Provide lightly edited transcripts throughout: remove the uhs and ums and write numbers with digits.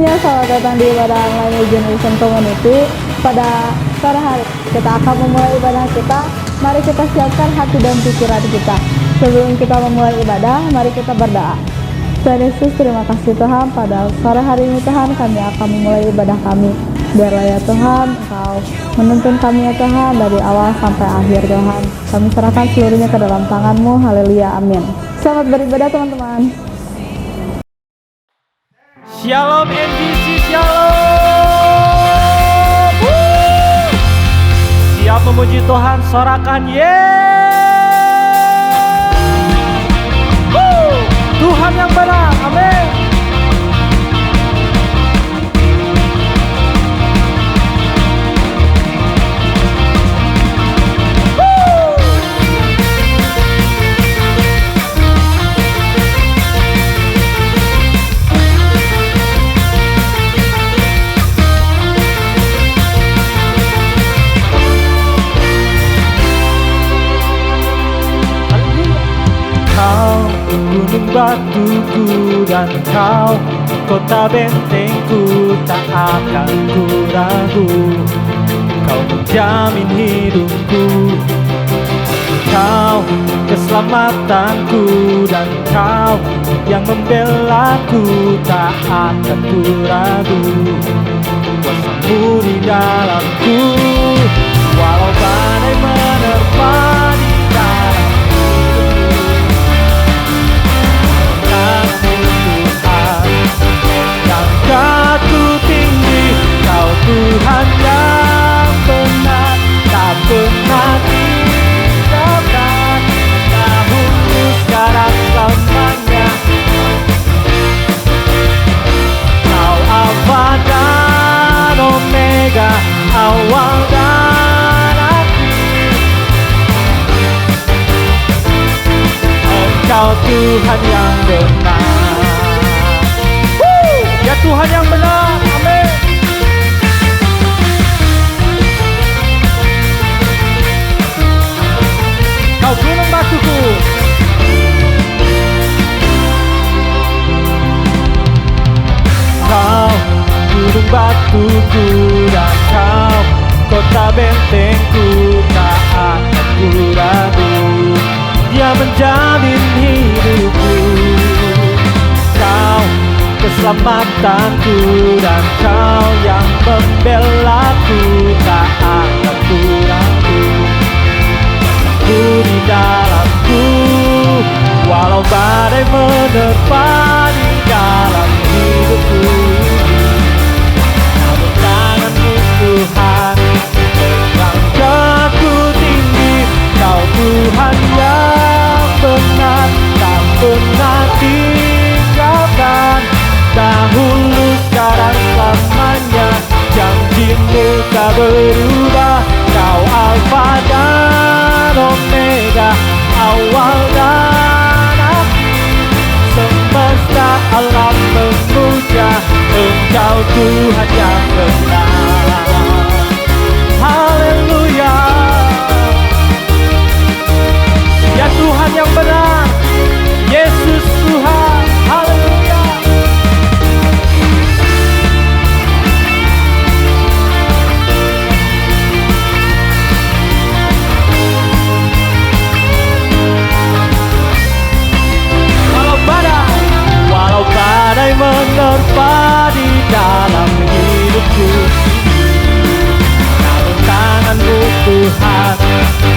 semuanya, selamat datang di ibadah online Generation Community. Pada sore hari kita akan memulai ibadah kita. Mari kita siapkan hati dan pikiran kita. Sebelum kita memulai ibadah, mari kita berdoa. Tuhan Yesus, terima kasih Tuhan, pada sore hari ini Tuhan kami akan memulai ibadah kami. Biarlah ya Tuhan, Engkau menuntun kami ya Tuhan dari awal sampai akhir Tuhan. Kami serahkan seluruhnya ke dalam tangan-Mu. Haleluya, amin. Selamat beribadah teman-teman. Shalom NGC, shalom. Siap memuji Tuhan, sorakan Tuhan yang benar, amin. Gunung batuku dan Kau, kota bentengku, tak akan ku ragu. Kau menjamin hidupku, Kau keselamatanku, dan Kau yang membelaku, tak akan ku ragu. Kuasa-Mu di dalamku, walau badai menerpa di dalam Angkatku tinggi, Kau Tuhan yang benar, tak pernah tinggalkan, dahulu sekarang selamanya. Kau Alfa dan Omega, awal dan akhir. Engkau Tuhan yang benar. Ya Tuhan yang benar, amin. Kau gunung batuku, Kau gunung batuku, dan Kau kota bentengku, tak akan ku ragu. Dia menjamin hidupku, Kau keselamatanku, dan Kau yang membelaku, tak akan ku ragu. Ku di dalamku, walau badai menerpa di dalam hidupku. Namun tangan-Mu Tuhan, mengangkatku tinggi. Kau Tuhan yang benar, tak pernah tinggalkan, dahulu sekarang selamanya. Janji-Mu tak berubah. Kau Alfa dan Omega, awal dan akhir. Semesta alam memuja Engkau Tuhan yang benar. Haleluya. Ya Tuhan yang benar, Yesus Tuhan. Haleluya. Walau badai menerpa di dalam hidupku, namun tangan-Mu Tuhan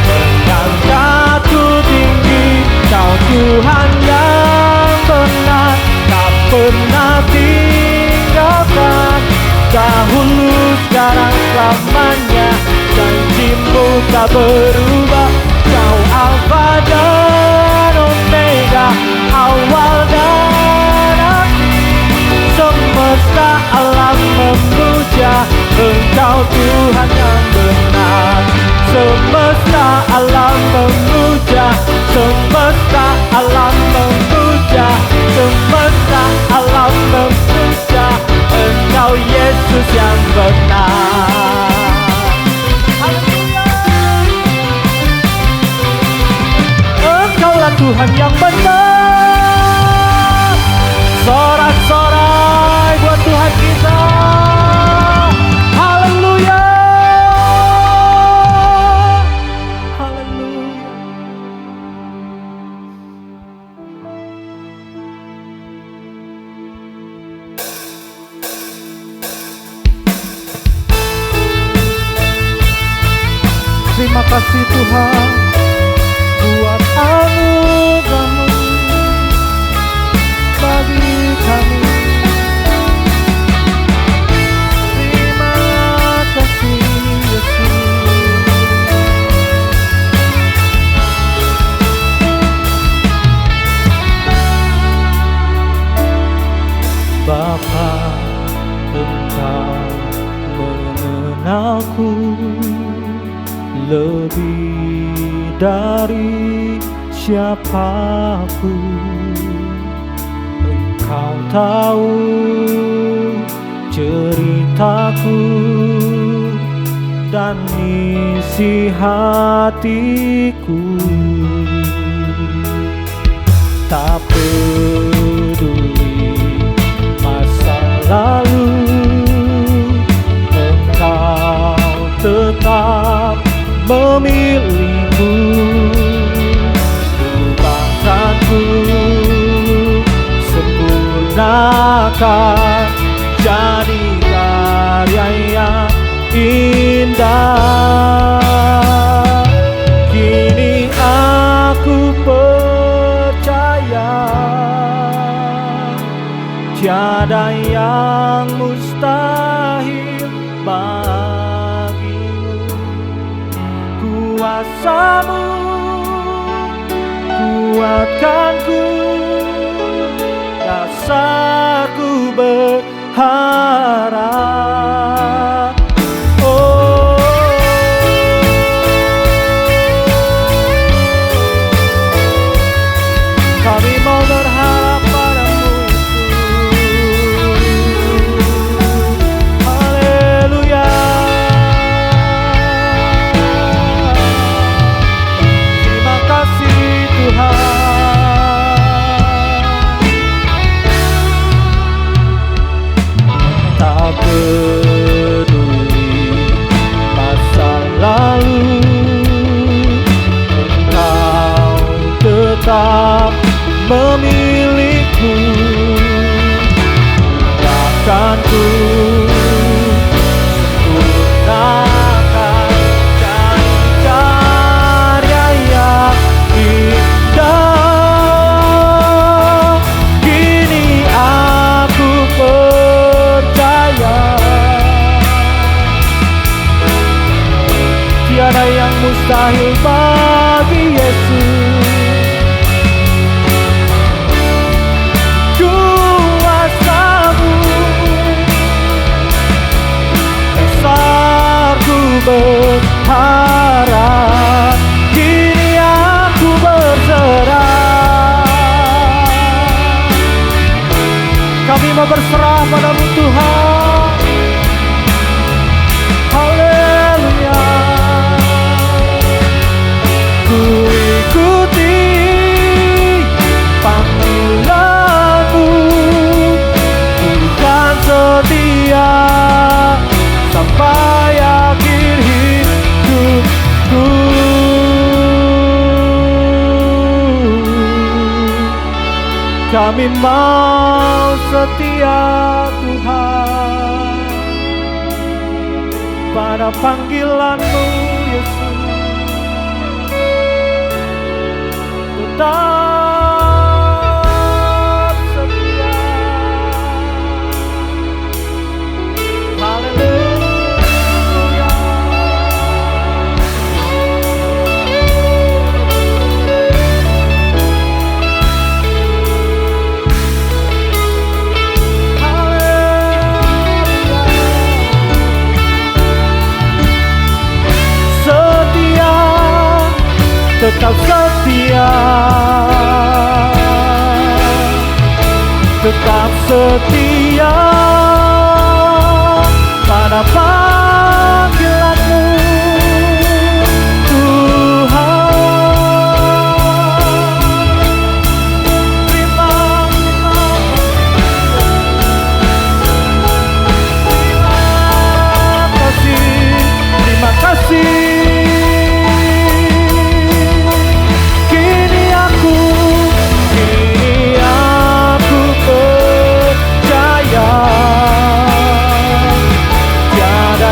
mengangkatku tinggi. Kau Tuhan yang benar, tak pernah tinggalkan, dahulu sekarang selamanya. Janji-Mu tak berubah. Kau Alfa dan Omega, awal dan akhir. Semesta alam memuja Engkau Tuhan yang benar. Semesta alam memuja, semesta alam memuja, semesta alam memuja Engkau Yesus yang benar. Engkaulah Tuhan yang benar. Sorak-sorai buat Tuhan kita. kasih Tuhan buat anugerah-Mu bagi kami. Terima kasih Yesus. Bapa, Engkau mengenalku lebih dari siapapun. Engkau tahu ceritaku dan isi hatiku. Tak peduli masa lalu, Engkau tetap memilihku. Ubahkanku, sempurnakan jadi karya yang indah. Kini aku percaya tiada yang mustahil bagimu. Kuasa-Mu kuatkanku, dasarku berharap. Oh, kami mau berharap padamu Yesus. Haleluya. Terima kasih Tuhan. Tak peduli masa lalu, Engkau tetap memilihku. Bahkanku sempurnakan jadi karya yang indah. Kini aku percaya tiada yang mustahil bagi Yesus. Kuasa-Mu dasarku berharap. Kini aku berserah. Kami mau berserah padamu Tuhan. Haleluya. Ku ikuti panggilan-Mu, bukan setia sampai akhir hidupku. Kami mau setia Tuhan pada panggilan-Mu Yesus. Tetap setia. Haleluya. Setia, tetap setia, tetap setia pada panggilan-Mu Tuhan. Terima kasih, terima kasih. Kini aku percaya tiada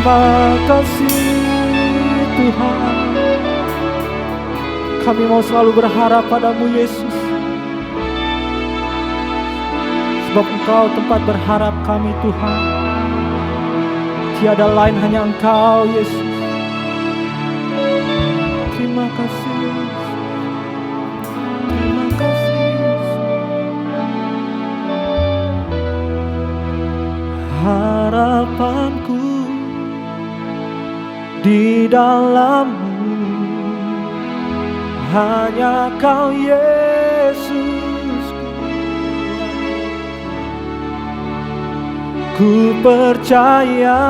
Terima kasih Tuhan. Kami mau selalu berharap padamu Yesus, sebab Engkau tempat berharap kami Tuhan. Tiada lain, hanya Engkau Yesus. Terima kasih, terima kasih. Harapanku di dalam-Mu, hanya Kau Yesus. Ku percaya,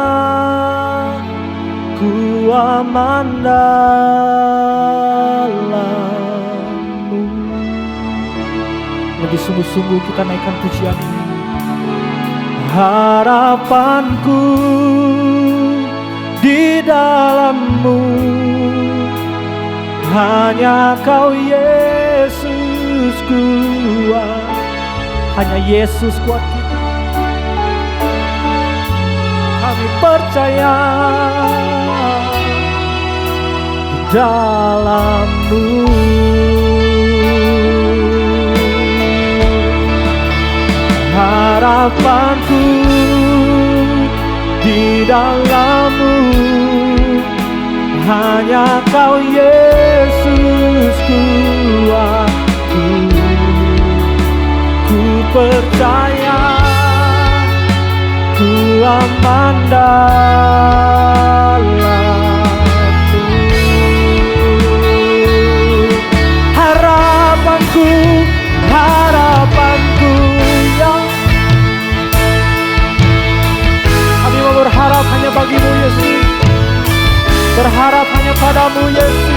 ku aman dalam-Mu. Lebih sungguh-sungguh kita naikkan pujian ini. Harapanku di dalam-Mu, hanya Kau Yesus kuat. Hanya Yesus kuat kita. Kami percaya di dalam-Mu. Harapanku di dalam-Mu, hanya Kau Yesus kuatku. Ku percaya, ku aman dalam-Mu. Harapanku, harapanku yang kami mau berharap hanya bagi-Mu Yesus. Berharap hanya padamu Yesus.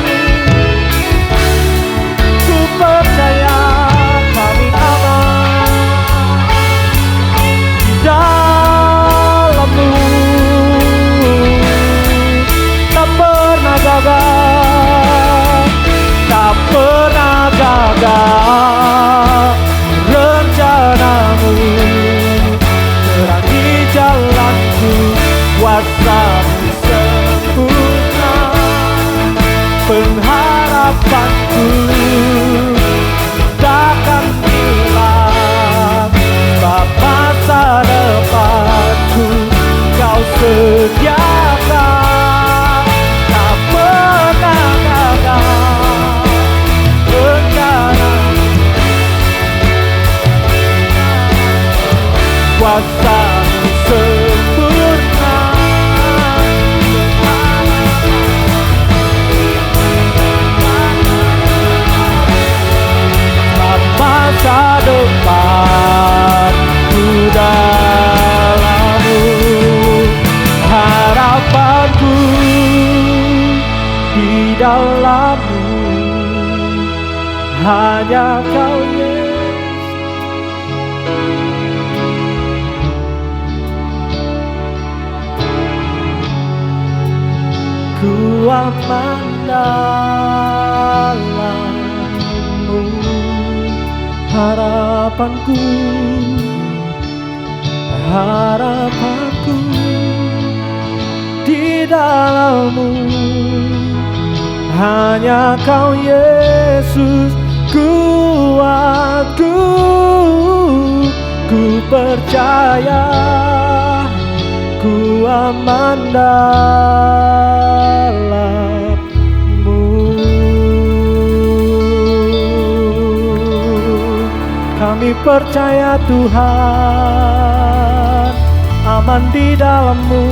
Ku percaya kami aman di dalam-Mu. Tak pernah gagal, tak pernah gagal rencana-Mu. Terangi jalanku, kuasa-Mu sempurna. Pengharapanku takkan hilang, sebab masa depanku Kau sediakan. Tak pernah gagal rencana, kuasa-Mu sempurna. Masa depanku dalam-Mu. Harapanku di dalam-Mu, hanya Kau Yesus. Ku aman dalam-Mu. Harapanku, harapanku di dalam-Mu, hanya Kau Yesus kuatku. Ku percaya, ku aman dalam-Mu. Kami percaya Tuhan, aman di dalam-Mu.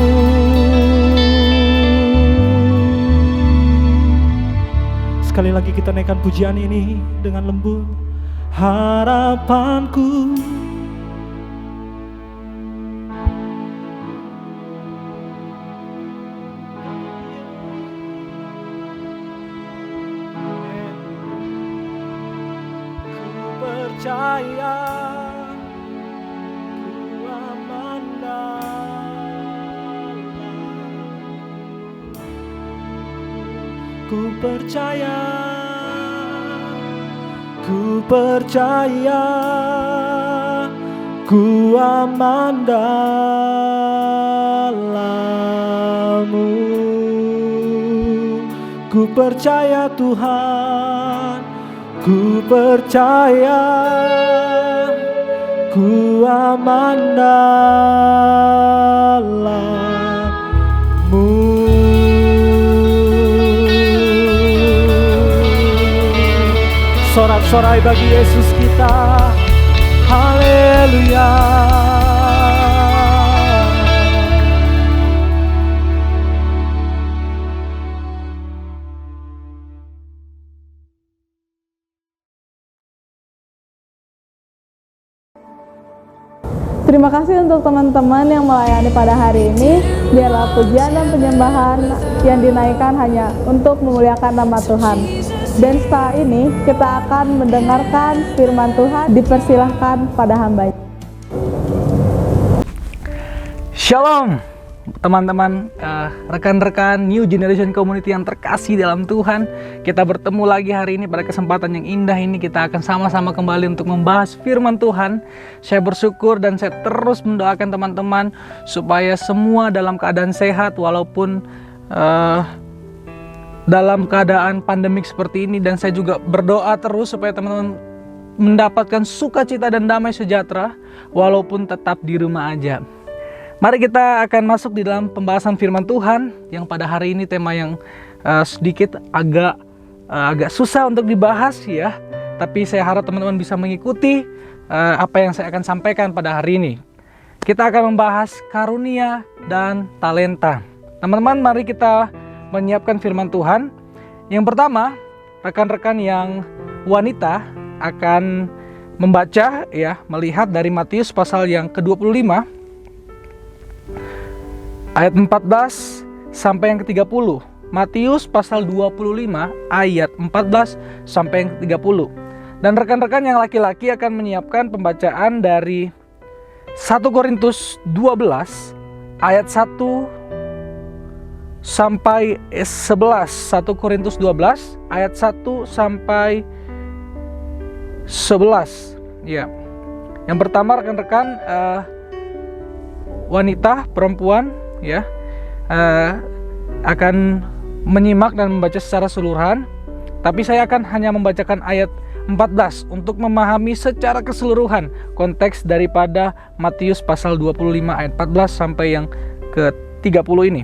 Sekali lagi kita naikkan pujian ini dengan lembut. Harapanku, percaya, ku aman dalam-Mu. Ku percaya, ku percaya, ku aman dalam-Mu. memanggilmu. Ku percaya Tuhan, ku percaya, ku aman dalam-Mu. Sorak-sorai bagi Yesus kita, haleluya. Terima kasih untuk teman-teman yang melayani pada hari ini. Biarlah pujian dan penyembahan yang dinaikkan hanya untuk memuliakan nama Tuhan. Dan setelah ini kita akan mendengarkan firman Tuhan. Dipersilahkan pada hamba. Shalom teman-teman, rekan-rekan New Generation Community yang terkasih dalam Tuhan. Kita bertemu lagi hari ini pada kesempatan yang indah ini. Kita akan sama-sama kembali untuk membahas firman Tuhan. Saya bersyukur dan saya terus mendoakan teman-teman supaya semua dalam keadaan sehat walaupun dalam keadaan pandemik seperti ini. Dan saya juga berdoa terus supaya teman-teman mendapatkan sukacita dan damai sejahtera walaupun tetap di rumah aja. Mari kita akan masuk di dalam pembahasan firman Tuhan yang pada hari ini tema yang sedikit agak susah untuk dibahas ya. Tapi saya harap teman-teman bisa mengikuti apa yang saya akan sampaikan pada hari ini. Kita akan membahas karunia dan talenta. Teman-teman, mari kita menyiapkan firman Tuhan. Yang pertama, rekan-rekan yang wanita akan membaca ya, melihat dari Matius pasal yang ke-25 ayat 14 sampai yang ke-30. Matius pasal 25 ayat 14 sampai yang ke-30. Dan rekan-rekan yang laki-laki akan menyiapkan pembacaan dari 1 Korintus 12 ayat 1 sampai 11. 1 Korintus 12 ayat 1 sampai 11. Ya. Yang pertama rekan-rekan wanita, perempuan ya akan menyimak dan membaca secara keseluruhan. Tapi saya akan hanya membacakan ayat 14 untuk memahami secara keseluruhan konteks daripada Matius pasal 25 ayat 14 sampai yang ke-30 ini.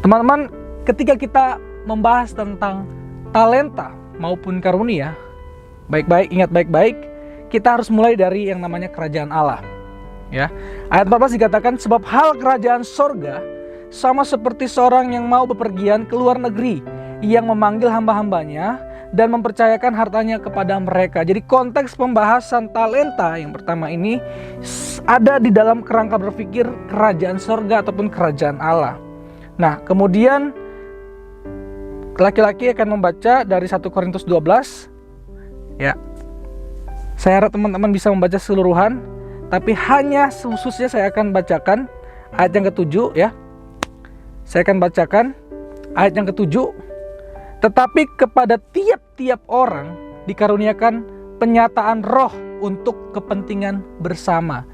Teman-teman, ketika kita membahas tentang talenta maupun karunia, ingat baik-baik, kita harus mulai dari yang namanya kerajaan Allah. Ya, ayat 14 dikatakan, sebab hal kerajaan sorga sama seperti seorang yang mau bepergian ke luar negeri, yang memanggil hamba-hambanya dan mempercayakan hartanya kepada mereka. Jadi konteks pembahasan talenta yang pertama ini ada di dalam kerangka berpikir kerajaan sorga ataupun kerajaan Allah. Nah, kemudian laki-laki akan membaca dari 1 Korintus 12. Ya, saya harap teman-teman bisa membaca keseluruhan. Tapi hanya khususnya saya akan bacakan ayat yang ke-7 ya. Saya akan bacakan ayat yang ke-7. Tetapi kepada tiap-tiap orang dikaruniakan penyataan roh untuk kepentingan bersama.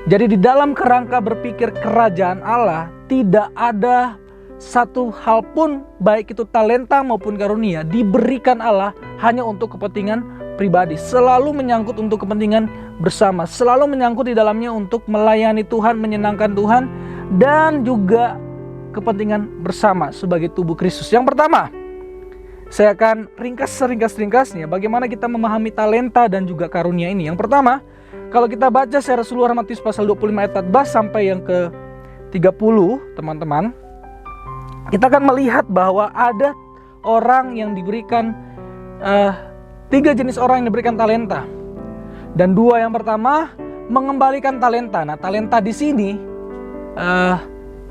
Jadi di dalam kerangka berpikir kerajaan Allah tidak ada satu hal pun, baik itu talenta maupun karunia, diberikan Allah hanya untuk kepentingan pribadi. Selalu menyangkut untuk kepentingan bersama. Selalu menyangkut di dalamnya untuk melayani Tuhan, menyenangkan Tuhan, dan juga kepentingan bersama sebagai tubuh Kristus. Yang pertama, saya akan ringkas-ringkasnya bagaimana kita memahami talenta dan juga karunia ini. Yang pertama, kalau kita baca secara keseluruhan Matius pasal 25 ayat 14 sampai yang ke-30, teman-teman, kita akan melihat bahwa ada orang yang diberikan 3 jenis orang yang diberikan talenta. Dan 2 yang pertama mengembalikan talenta. Nah, talenta di sini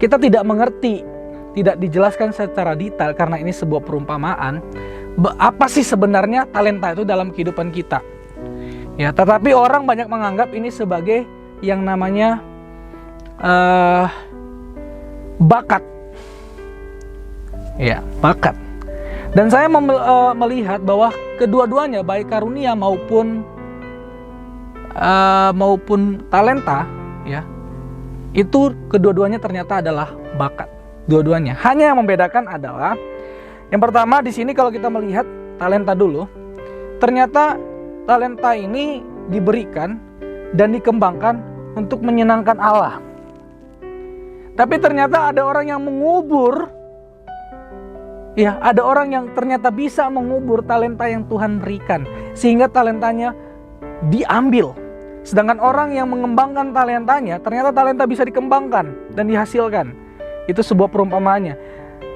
kita tidak mengerti, tidak dijelaskan secara detail karena ini sebuah perumpamaan. Apa sih sebenarnya talenta itu dalam kehidupan kita? Ya, tetapi orang banyak menganggap ini sebagai yang namanya bakat. Ya, bakat. Dan saya melihat bahwa kedua-duanya, baik karunia maupun talenta, ya, Itu kedua-duanya ternyata adalah bakat. Dua-duanya. Hanya yang membedakan adalah yang pertama di sini kalau kita melihat talenta dulu, ternyata talenta ini diberikan dan dikembangkan untuk menyenangkan Allah. Tapi ternyata ada orang yang mengubur, ya, ada orang yang ternyata bisa mengubur talenta yang Tuhan berikan sehingga talentanya diambil. Sedangkan orang yang mengembangkan talentanya, ternyata talenta bisa dikembangkan dan dihasilkan. Itu sebuah perumpamaannya.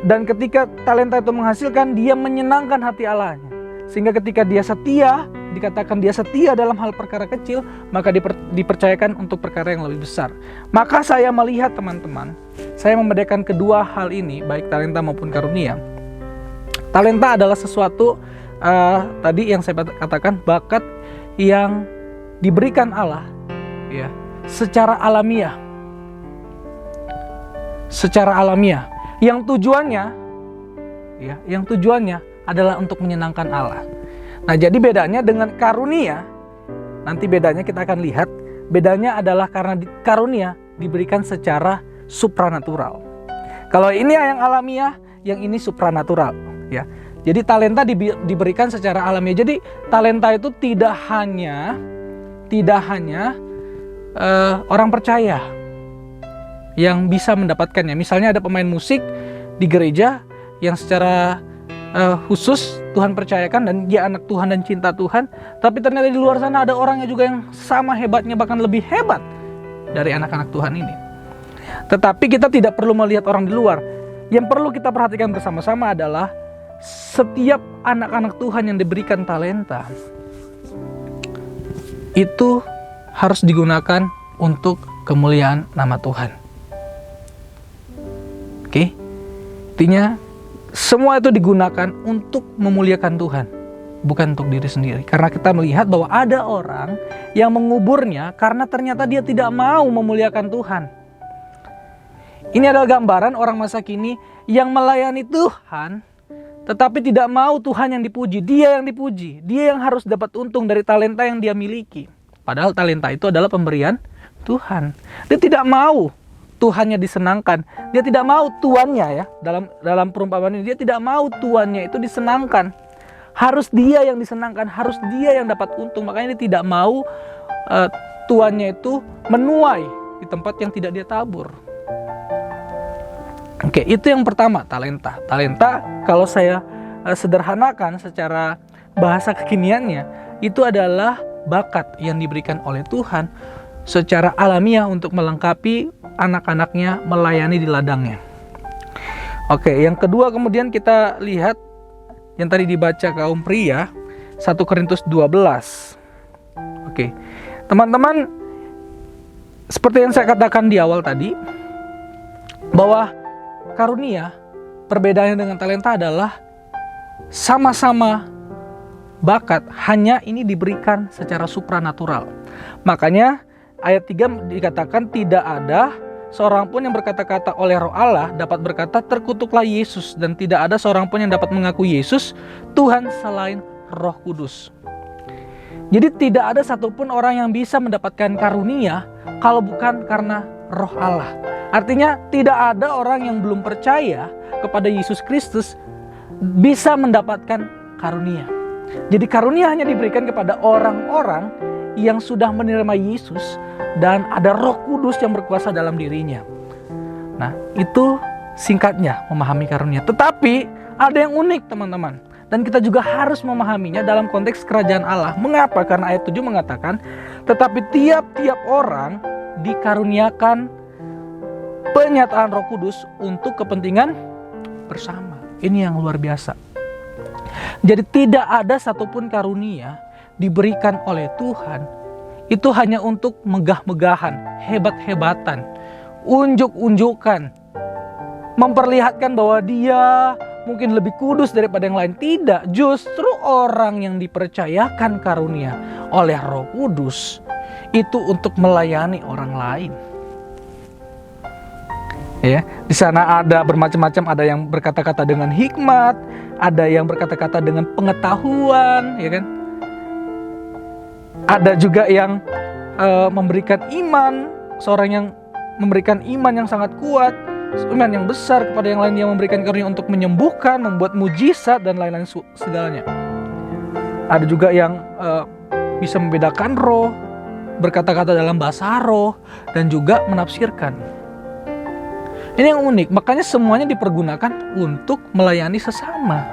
Dan ketika talenta itu menghasilkan, dia menyenangkan hati Allahnya. Sehingga ketika dia setia, dikatakan dia setia dalam hal perkara kecil, maka dipercayakan untuk perkara yang lebih besar. Maka saya melihat teman-teman, saya membedakan kedua hal ini, baik talenta maupun karunia. Talenta adalah sesuatu tadi yang saya katakan, bakat yang diberikan Allah, ya, secara alamiah. Secara alamiah. Yang tujuannya adalah untuk menyenangkan Allah. Nah, jadi bedanya dengan karunia, nanti bedanya kita akan lihat, bedanya adalah karena karunia diberikan secara supranatural. Kalau ini yang alamiah, yang ini supranatural, ya. Jadi talenta diberikan secara alamiah. Jadi talenta itu tidak hanya orang percaya yang bisa mendapatkannya. Misalnya ada pemain musik di gereja yang secara khusus Tuhan percayakan dan dia anak Tuhan dan cinta Tuhan, tapi ternyata di luar sana ada orangnya juga yang sama hebatnya, bahkan lebih hebat dari anak-anak Tuhan ini. Tetapi kita tidak perlu melihat orang di luar. Yang perlu kita perhatikan bersama-sama adalah setiap anak-anak Tuhan yang diberikan talenta itu harus digunakan untuk kemuliaan nama Tuhan. Oke? Intinya semua itu digunakan untuk memuliakan Tuhan, bukan untuk diri sendiri. Karena kita melihat bahwa ada orang yang menguburnya karena ternyata dia tidak mau memuliakan Tuhan. Ini adalah gambaran orang masa kini yang melayani Tuhan, tetapi tidak mau Tuhan yang dipuji. Dia yang dipuji, dia yang harus dapat untung dari talenta yang dia miliki. Padahal talenta itu adalah pemberian Tuhan. Dia tidak mau Tuhannya disenangkan. Dia tidak mau tuannya, ya, dalam perumpamaan ini dia tidak mau tuannya itu disenangkan. Harus dia yang disenangkan, harus dia yang dapat untung. Makanya dia tidak mau tuannya itu menuai di tempat yang tidak dia tabur. Oke, itu yang pertama, talenta. Talenta kalau saya sederhanakan secara bahasa kekiniannya, itu adalah bakat yang diberikan oleh Tuhan secara alamiah untuk melengkapi anak-anaknya melayani di ladangnya. Oke, yang kedua kemudian kita lihat yang tadi dibaca kaum pria, 1 Korintus 12. Oke, teman-teman, seperti yang saya katakan di awal tadi, bahwa karunia, perbedaannya dengan talenta adalah sama-sama bakat, hanya ini diberikan secara supranatural. Makanya ayat 3 dikatakan tidak ada seorang pun yang berkata-kata oleh Roh Allah dapat berkata terkutuklah Yesus, dan tidak ada seorang pun yang dapat mengaku Yesus Tuhan selain Roh Kudus. Jadi tidak ada satupun orang yang bisa mendapatkan karunia kalau bukan karena Roh Allah. Artinya tidak ada orang yang belum percaya kepada Yesus Kristus bisa mendapatkan karunia. Jadi karunia hanya diberikan kepada orang-orang yang sudah menerima Yesus dan ada Roh Kudus yang berkuasa dalam dirinya. Nah, itu singkatnya memahami karunia. Tetapi ada yang unik, teman-teman, dan kita juga harus memahaminya dalam konteks kerajaan Allah. Mengapa? Karena ayat 7 mengatakan, tetapi tiap-tiap orang dikaruniakan penyataan Roh Kudus untuk kepentingan bersama. Ini yang luar biasa. Jadi tidak ada satupun karunia diberikan oleh Tuhan itu hanya untuk megah-megahan, hebat-hebatan, unjuk-unjukan, memperlihatkan bahwa dia mungkin lebih kudus daripada yang lain. Tidak, justru orang yang dipercayakan karunia oleh Roh Kudus itu untuk melayani orang lain. Ya, di sana ada bermacam-macam, ada yang berkata-kata dengan hikmat, ada yang berkata-kata dengan pengetahuan, ya kan? Ada juga yang memberikan iman, seorang yang memberikan iman yang sangat kuat, iman yang besar kepada yang lain. Dia memberikan karunia untuk menyembuhkan, membuat mujizat dan lain-lain segalanya. Ada juga yang bisa membedakan roh, berkata-kata dalam bahasa roh, dan juga menafsirkan. Ini yang unik, makanya semuanya dipergunakan untuk melayani sesama,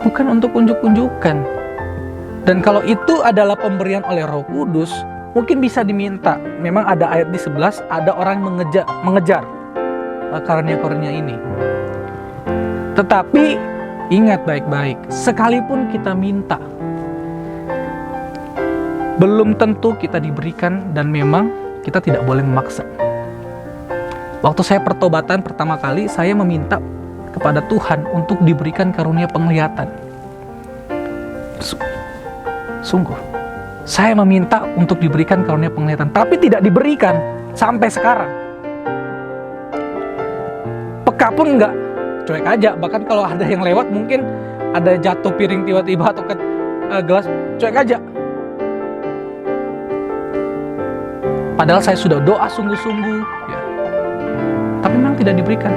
bukan untuk unjuk-unjukan. Dan kalau itu adalah pemberian oleh Roh Kudus, mungkin bisa diminta. Memang ada ayat di 11, ada orang mengejar karunia-karunia ini. Tetapi ingat baik-baik, sekalipun kita minta, belum tentu kita diberikan, dan memang kita tidak boleh memaksa. Waktu saya pertobatan pertama kali, saya meminta kepada Tuhan untuk diberikan karunia penglihatan. Sungguh, saya meminta untuk diberikan karunia penglihatan, tapi tidak diberikan sampai sekarang. Peka pun enggak, cuek aja. Bahkan kalau ada yang lewat, mungkin ada jatuh piring tiba-tiba atau gelas, cuek aja. Padahal saya sudah doa sungguh-sungguh, ya. Tapi memang tidak diberikan.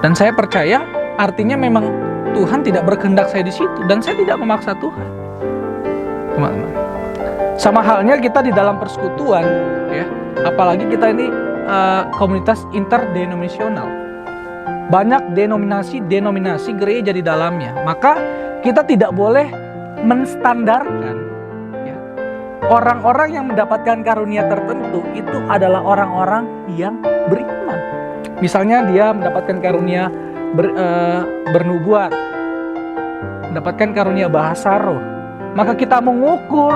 Dan saya percaya artinya memang Tuhan tidak berkehendak saya di situ, dan saya tidak memaksa Tuhan. Teman-teman, sama halnya kita di dalam persekutuan, ya, apalagi kita ini komunitas interdenominasional, banyak denominasi gereja di dalamnya, maka kita tidak boleh menstandarkan, ya, orang-orang yang mendapatkan karunia tertentu itu adalah orang-orang yang beriman. Misalnya dia mendapatkan karunia bernubuat, mendapatkan karunia bahasa roh, maka kita mengukur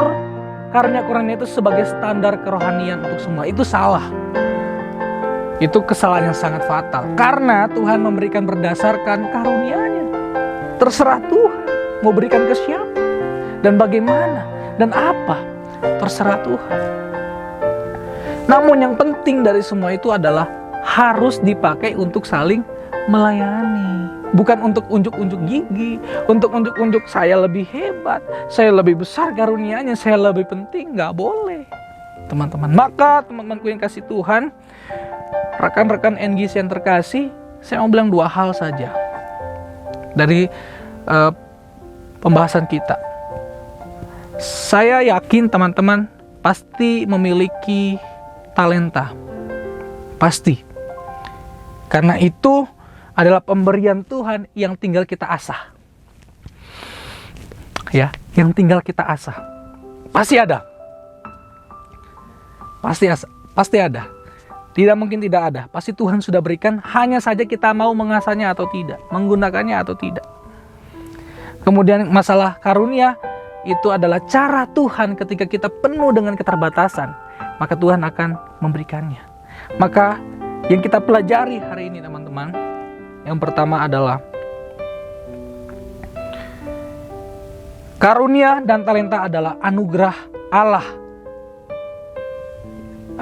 karunia-karunia itu sebagai standar kerohanian untuk semua. Itu salah. Itu kesalahan yang sangat fatal. Karena Tuhan memberikan berdasarkan karunia-Nya. Terserah Tuhan mau berikan ke siapa dan bagaimana dan apa, terserah Tuhan. Namun yang penting dari semua itu adalah harus dipakai untuk saling melayani. Bukan untuk unjuk-unjuk gigi, untuk unjuk-unjuk saya lebih hebat, saya lebih besar karunia-Nya, saya lebih penting. Nggak boleh, teman-teman. Maka teman-temanku yang kasih Tuhan, rekan-rekan NGC yang terkasih, saya mau bilang dua hal saja dari pembahasan kita. Saya yakin teman-teman pasti memiliki talenta, pasti. Karena itu adalah pemberian Tuhan yang tinggal kita asah. Ya, yang tinggal kita asah. Pasti ada. Pasti ada. Tidak mungkin tidak ada. Pasti Tuhan sudah berikan, hanya saja kita mau mengasahnya atau tidak, menggunakannya atau tidak. Kemudian masalah karunia itu adalah cara Tuhan ketika kita penuh dengan keterbatasan, maka Tuhan akan memberikannya. Maka yang kita pelajari hari ini teman-teman, yang pertama adalah karunia dan talenta adalah anugerah Allah.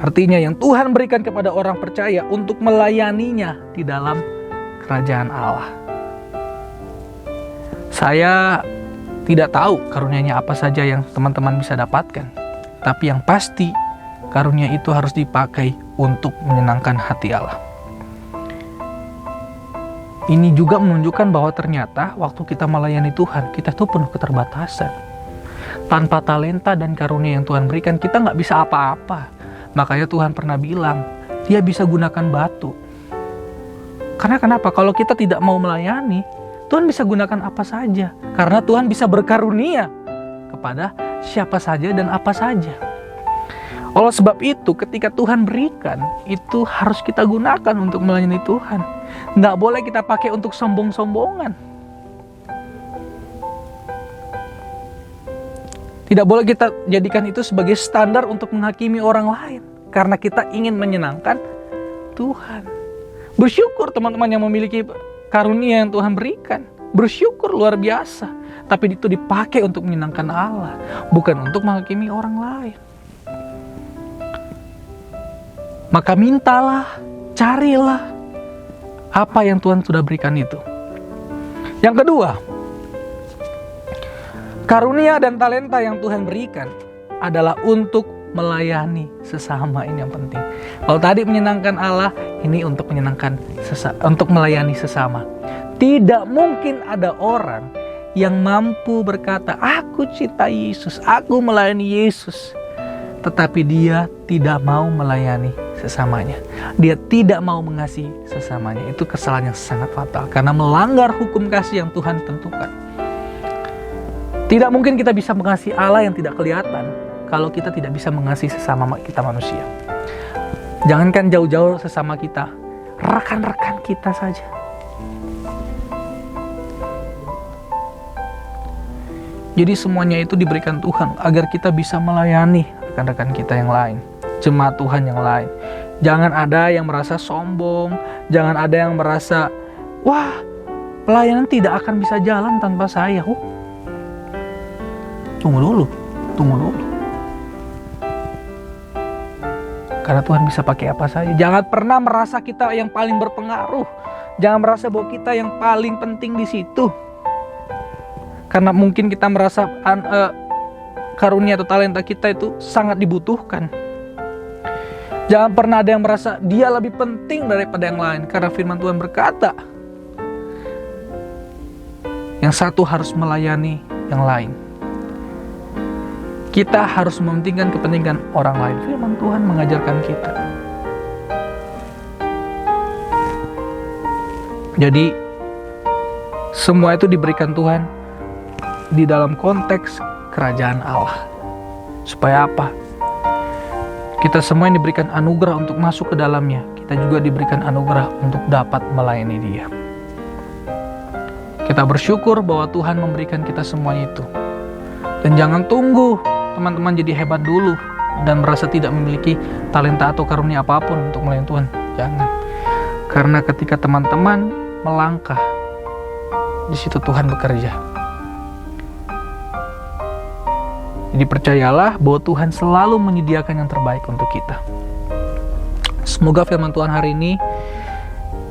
Artinya yang Tuhan berikan kepada orang percaya untuk melayaninya di dalam kerajaan Allah. Saya tidak tahu karunia-Nya apa saja yang teman-teman bisa dapatkan. Tapi yang pasti karunia itu harus dipakai untuk menyenangkan hati Allah. Ini juga menunjukkan bahwa ternyata waktu kita melayani Tuhan, kita tuh penuh keterbatasan. Tanpa talenta dan karunia yang Tuhan berikan, kita nggak bisa apa-apa. Makanya Tuhan pernah bilang, Dia bisa gunakan batu. Karena kenapa? Kalau kita tidak mau melayani, Tuhan bisa gunakan apa saja. Karena Tuhan bisa berkarunia kepada siapa saja dan apa saja. Oleh sebab itu, ketika Tuhan berikan, itu harus kita gunakan untuk melayani Tuhan. Nggak boleh kita pakai untuk sombong-sombongan. Tidak boleh kita jadikan itu sebagai standar untuk menghakimi orang lain. Karena kita ingin menyenangkan Tuhan. Bersyukur teman-teman yang memiliki karunia yang Tuhan berikan. Bersyukur luar biasa. Tapi itu dipakai untuk menyenangkan Allah. Bukan untuk menghakimi orang lain. Maka mintalah, carilah apa yang Tuhan sudah berikan itu. Yang kedua, karunia dan talenta yang Tuhan berikan adalah untuk melayani sesama, ini yang penting. Kalau tadi menyenangkan Allah, ini untuk menyenangkan untuk melayani sesama. Tidak mungkin ada orang yang mampu berkata, aku cinta Yesus, aku melayani Yesus, tetapi dia tidak mau melayani sesamanya. Dia tidak mau mengasihi sesamanya. Itu kesalahan yang sangat fatal, karena melanggar hukum kasih yang Tuhan tentukan. Tidak mungkin kita bisa mengasihi Allah yang tidak kelihatan kalau kita tidak bisa mengasihi sesama kita manusia. Jangankan jauh-jauh sesama kita, rekan-rekan kita saja. Jadi semuanya itu diberikan Tuhan agar kita bisa melayani rekan-rekan kita yang lain, jemaat Tuhan yang lain. Jangan ada yang merasa sombong, jangan ada yang merasa, wah, pelayanan tidak akan bisa jalan tanpa saya. Tunggu dulu. Karena Tuhan bisa pakai apa saja. Jangan pernah merasa kita yang paling berpengaruh. Jangan merasa bahwa kita yang paling penting di situ. Karena mungkin kita merasa karunia atau talenta kita itu sangat dibutuhkan. Jangan pernah ada yang merasa dia lebih penting daripada yang lain. Karena firman Tuhan berkata, yang satu harus melayani yang lain. Kita harus mementingkan kepentingan orang lain. Firman Tuhan mengajarkan kita. Jadi semua itu diberikan Tuhan di dalam konteks kerajaan Allah. Supaya apa? Kita semua yang diberikan anugerah untuk masuk ke dalamnya, kita juga diberikan anugerah untuk dapat melayani Dia. Kita bersyukur bahwa Tuhan memberikan kita semuanya itu. Dan jangan tunggu teman-teman jadi hebat dulu dan merasa tidak memiliki talenta atau karunia apapun untuk melayani Tuhan. Jangan. Karena ketika teman-teman melangkah, di situ Tuhan bekerja. Jadi percayalah bahwa Tuhan selalu menyediakan yang terbaik untuk kita. Semoga firman Tuhan hari ini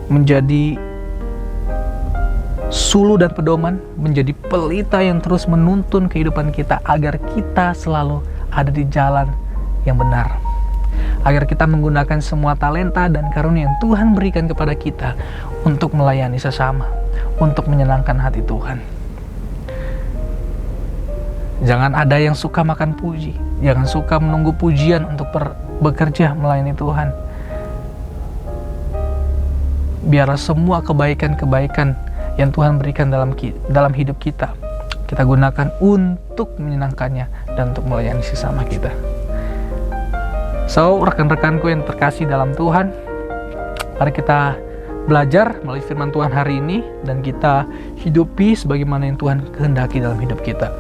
menjadi suluh dan pedoman, menjadi pelita yang terus menuntun kehidupan kita agar kita selalu ada di jalan yang benar. Agar kita menggunakan semua talenta dan karunia yang Tuhan berikan kepada kita untuk melayani sesama, untuk menyenangkan hati Tuhan. Jangan ada yang suka makan puji, jangan suka menunggu pujian untuk bekerja melayani Tuhan. Biarlah semua kebaikan-kebaikan yang Tuhan berikan dalam hidup kita gunakan untuk menyenangkannya dan untuk melayani sesama kita. So, rekan-rekanku yang terkasih dalam Tuhan, mari kita belajar melalui firman Tuhan hari ini dan kita hidupi sebagaimana yang Tuhan kehendaki dalam hidup kita.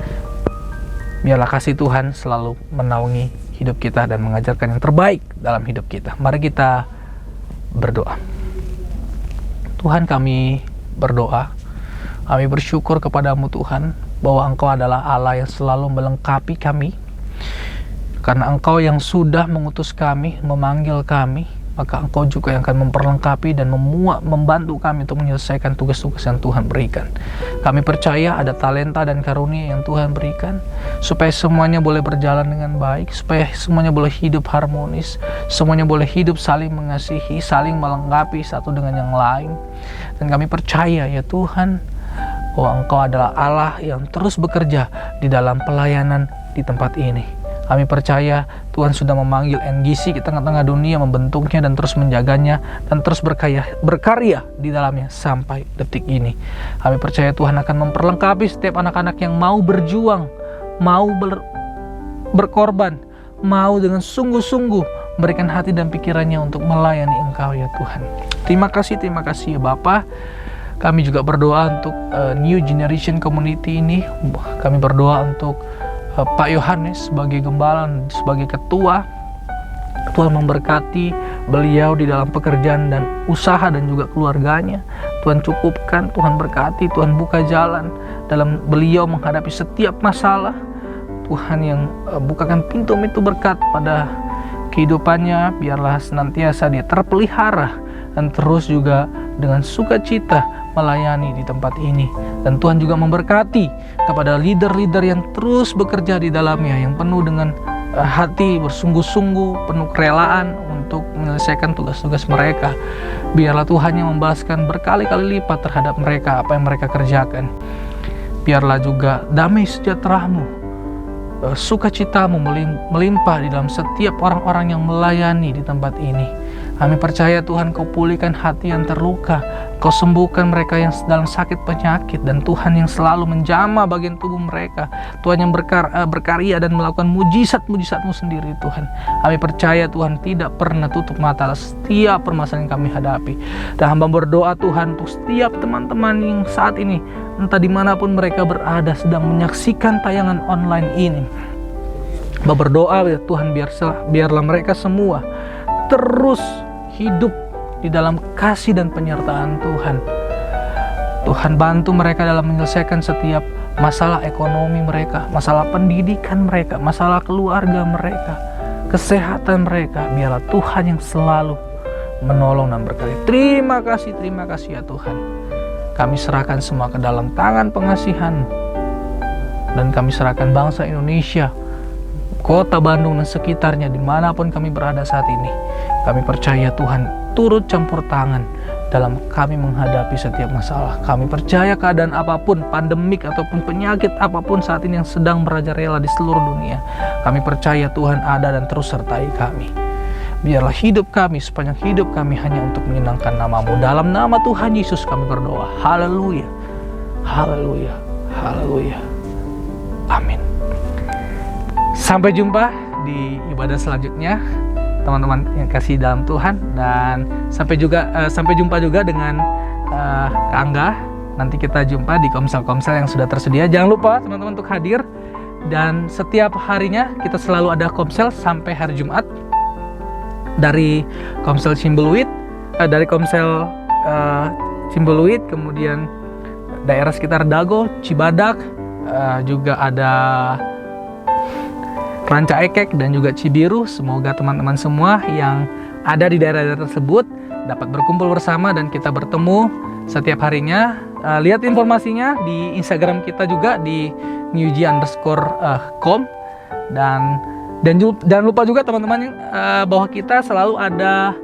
Biarlah kasih Tuhan selalu menaungi hidup kita dan mengajarkan yang terbaik dalam hidup kita. Mari kita berdoa. Tuhan, kami berdoa, kami bersyukur kepadamu Tuhan, bahwa Engkau adalah Allah yang selalu melengkapi kami. Karena Engkau yang sudah mengutus kami, memanggil kami, maka Engkau juga yang akan memperlengkapi dan membantu kami untuk menyelesaikan tugas-tugas yang Tuhan berikan. Kami percaya ada talenta dan karunia yang Tuhan berikan, supaya semuanya boleh berjalan dengan baik, supaya semuanya boleh hidup harmonis, semuanya boleh hidup saling mengasihi, saling melengkapi satu dengan yang lain. Dan kami percaya ya Tuhan, bahwa Engkau adalah Allah yang terus bekerja di dalam pelayanan di tempat ini. Kami percaya Tuhan sudah memanggil NGC di tengah-tengah dunia, membentuknya dan terus menjaganya dan terus berkarya di dalamnya sampai detik ini. Kami percaya Tuhan akan memperlengkapi setiap anak-anak yang mau berjuang, mau berkorban, mau dengan sungguh-sungguh memberikan hati dan pikirannya untuk melayani Engkau ya Tuhan. Terima kasih ya Bapa. Kami juga berdoa untuk New Generation Community ini. Kami berdoa untuk Pak Yohanes sebagai gembala, sebagai ketua. Tuhan memberkati beliau di dalam pekerjaan dan usaha dan juga keluarganya. Tuhan cukupkan, Tuhan berkati, Tuhan buka jalan dalam beliau menghadapi setiap masalah. Tuhan yang bukakan pintu-pintu berkat pada kehidupannya. Biarlah senantiasa dia terpelihara dan terus juga dengan sukacita melayani di tempat ini. Dan Tuhan juga memberkati kepada leader-leader yang terus bekerja di dalamnya, yang penuh dengan hati bersungguh-sungguh, penuh kerelaan untuk menyelesaikan tugas-tugas mereka. Biarlah Tuhan yang membalaskan berkali-kali lipat terhadap mereka apa yang mereka kerjakan. Biarlah juga damai sejahtera-Mu, sukacita-Mu melimpah di dalam setiap orang-orang yang melayani di tempat ini. Kami percaya Tuhan, Kau pulihkan hati yang terluka, Kau sembuhkan mereka yang dalam sakit penyakit, dan Tuhan yang selalu menjamah bagian tubuh mereka, Tuhan yang berkarya dan melakukan mujizat-mujizat-Mu sendiri Tuhan. Kami percaya Tuhan tidak pernah tutup mata atas setiap permasalahan yang kami hadapi. Dan hamba berdoa Tuhan untuk setiap teman-teman yang saat ini, entah dimanapun mereka berada, sedang menyaksikan tayangan online ini. Hamba berdoa ya Tuhan, biarlah mereka semua terus hidup di dalam kasih dan penyertaan Tuhan. Tuhan bantu mereka dalam menyelesaikan setiap masalah ekonomi mereka, masalah pendidikan mereka, masalah keluarga mereka, kesehatan mereka. Biarlah Tuhan yang selalu menolong dan berkati. Terima kasih ya Tuhan. Kami serahkan semua ke dalam tangan pengasihan-Mu, dan kami serahkan bangsa Indonesia, Kota Bandung dan sekitarnya, dimanapun kami berada saat ini. Kami percaya Tuhan turut campur tangan dalam kami menghadapi setiap masalah. Kami percaya keadaan apapun, pandemik ataupun penyakit apapun saat ini yang sedang merajalela di seluruh dunia, kami percaya Tuhan ada dan terus sertai kami. Biarlah hidup kami, sepanjang hidup kami hanya untuk menyenangkan nama-Mu. Dalam nama Tuhan Yesus kami berdoa. Haleluya, haleluya, haleluya. Amin. Sampai jumpa di ibadah selanjutnya, teman-teman yang kasih dalam Tuhan, dan sampai jumpa juga dengan Kak Angga. Nanti kita jumpa di komsel-komsel yang sudah tersedia. Jangan lupa teman-teman untuk hadir, dan setiap harinya kita selalu ada komsel sampai hari Jumat dari komsel Cimbuluit, kemudian daerah sekitar Dago, Cibadak, juga ada Ranca Ekek dan juga Cibiru. Semoga teman-teman semua yang ada di daerah-daerah tersebut dapat berkumpul bersama dan kita bertemu setiap harinya. Lihat informasinya di Instagram kita juga di newg_com, dan jangan lupa juga teman-teman bahwa kita selalu ada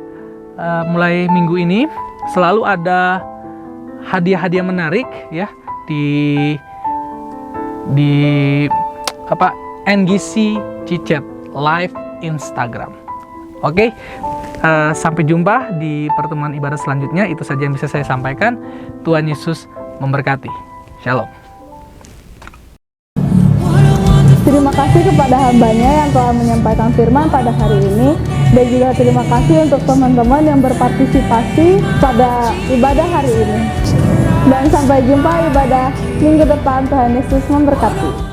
mulai minggu ini selalu ada hadiah-hadiah menarik ya di NGC Cicet Live Instagram. Oke, sampai jumpa di pertemuan ibadah selanjutnya. Itu saja yang bisa saya sampaikan. Tuhan Yesus memberkati. Shalom. Terima kasih kepada hambanya yang telah menyampaikan firman pada hari ini, dan juga terima kasih untuk teman-teman yang berpartisipasi pada ibadah hari ini. Dan sampai jumpa ibadah minggu depan. Tuhan Yesus memberkati.